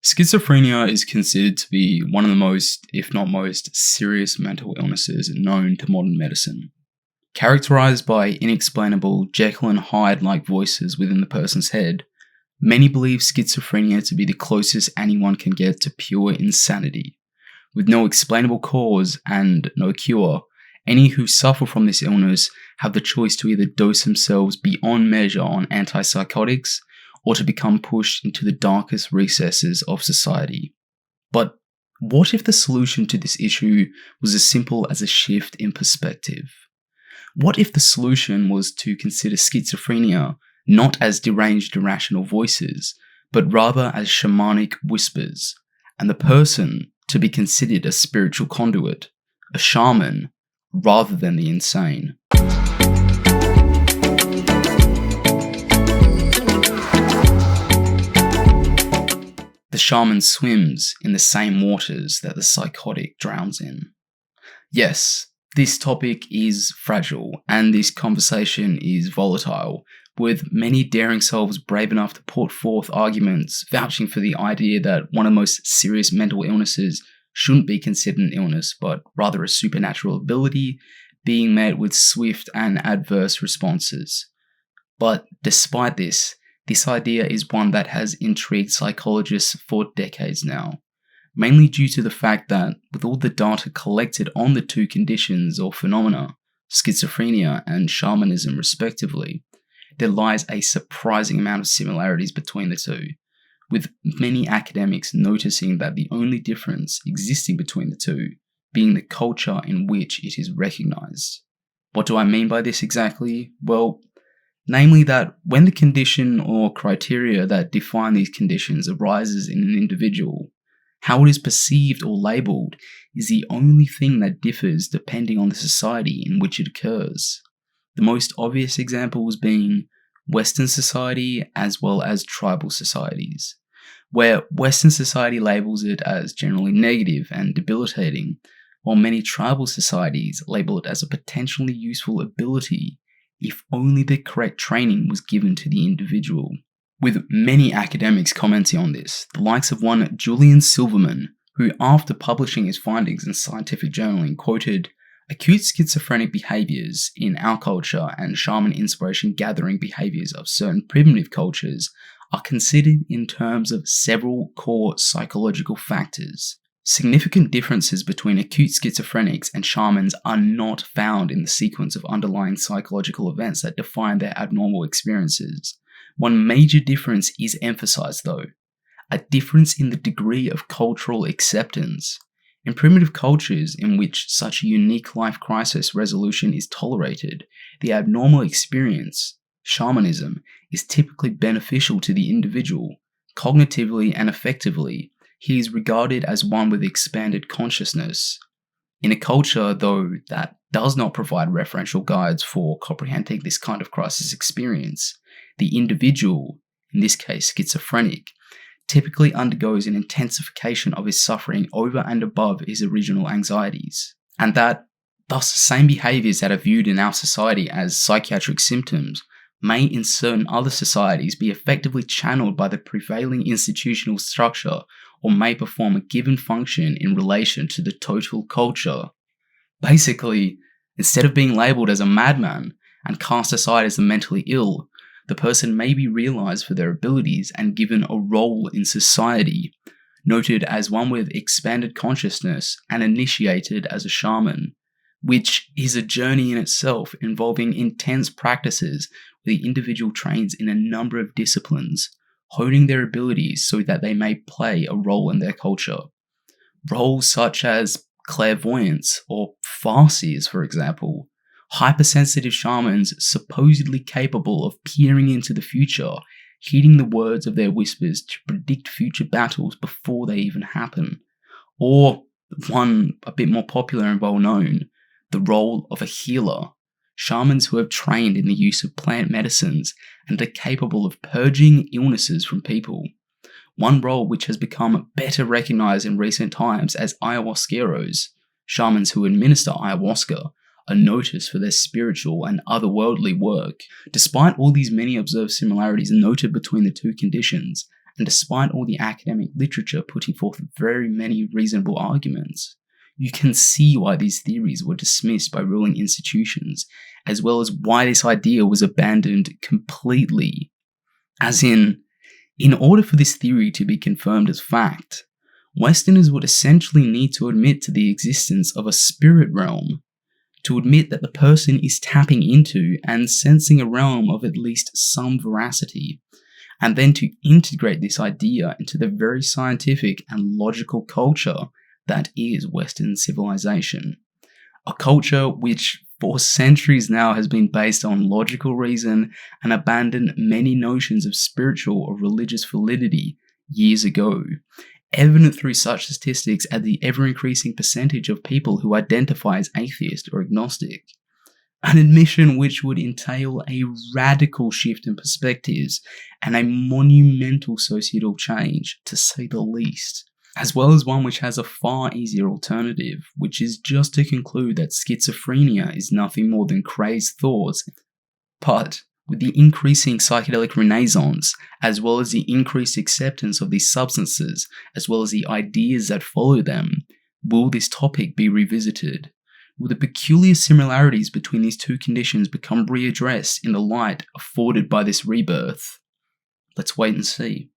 Schizophrenia is considered to be one of the most, if not most, serious mental illnesses known to modern medicine. Characterized by inexplainable Jekyll and Hyde-like voices within the person's head, many believe schizophrenia to be the closest anyone can get to pure insanity. With no explainable cause and no cure, any who suffer from this illness have the choice to either dose themselves beyond measure on antipsychotics or to become pushed into the darkest recesses of society. But what if the solution to this issue was as simple as a shift in perspective? What if the solution was to consider schizophrenia not as deranged irrational voices, but rather as shamanic whispers, and the person to be considered a spiritual conduit, a shaman, rather than the insane? The shaman swims in the same waters that the psychotic drowns in. Yes, this topic is fragile, and this conversation is volatile, with many daring souls brave enough to put forth arguments vouching for the idea that one of the most serious mental illnesses shouldn't be considered an illness, but rather a supernatural ability being met with swift and adverse responses. But despite this idea is one that has intrigued psychologists for decades now, mainly due to the fact that with all the data collected on the two conditions or phenomena, schizophrenia and shamanism respectively, there lies a surprising amount of similarities between the two, with many academics noticing that the only difference existing between the two being the culture in which it is recognized. What do I mean by this exactly? Well, namely that when the condition or criteria that define these conditions arises in an individual, how it is perceived or labelled is the only thing that differs depending on the society in which it occurs. The most obvious examples being Western society as well as tribal societies, where Western society labels it as generally negative and debilitating, while many tribal societies label it as a potentially useful ability if only the correct training was given to the individual. With many academics commenting on this, the likes of one Julian Silverman, who after publishing his findings in scientific journaling quoted, "Acute schizophrenic behaviors in our culture and shaman inspiration gathering behaviors of certain primitive cultures are considered in terms of several core psychological factors. Significant differences between acute schizophrenics and shamans are not found in the sequence of underlying psychological events that define their abnormal experiences. One major difference is emphasized though, a difference in the degree of cultural acceptance. In primitive cultures in which such a unique life crisis resolution is tolerated, the abnormal experience, shamanism, is typically beneficial to the individual. Cognitively and affectively, he is regarded as one with expanded consciousness. In a culture, though, that does not provide referential guides for comprehending this kind of crisis experience, the individual, in this case schizophrenic, typically undergoes an intensification of his suffering over and above his original anxieties, and that, thus, the same behaviors that are viewed in our society as psychiatric symptoms may in certain other societies be effectively channeled by the prevailing institutional structure or may perform a given function in relation to the total culture. Basically, instead of being labelled as a madman and cast aside as the mentally ill, the person may be realized for their abilities and given a role in society, noted as one with expanded consciousness and initiated as a shaman, which is a journey in itself involving intense practices where the individual trains in a number of disciplines, honing their abilities so that they may play a role in their culture. Roles such as clairvoyance or farseers, for example, hypersensitive shamans supposedly capable of peering into the future, heeding the words of their whispers to predict future battles before they even happen. Or one a bit more popular and well known, the role of a healer. Shamans who have trained in the use of plant medicines and are capable of purging illnesses from people. One role which has become better recognized in recent times as ayahuasqueros, shamans who administer ayahuasca, are noticed for their spiritual and otherworldly work. Despite all these many observed similarities noted between the two conditions, and despite all the academic literature putting forth very many reasonable arguments, you can see why these theories were dismissed by ruling institutions, as well as why this idea was abandoned completely. As in order for this theory to be confirmed as fact, Westerners would essentially need to admit to the existence of a spirit realm, to admit that the person is tapping into and sensing a realm of at least some veracity, and then to integrate this idea into the very scientific and logical culture that is Western civilization. A culture which for centuries now has been based on logical reason and abandoned many notions of spiritual or religious validity years ago, evident through such statistics as the ever-increasing percentage of people who identify as atheist or agnostic. An admission which would entail a radical shift in perspectives and a monumental societal change, to say the least, as well as one which has a far easier alternative, which is just to conclude that schizophrenia is nothing more than crazed thoughts. But with the increasing psychedelic renaissance, as well as the increased acceptance of these substances, as well as the ideas that follow them, will this topic be revisited? Will the peculiar similarities between these two conditions become readdressed in the light afforded by this rebirth? Let's wait and see.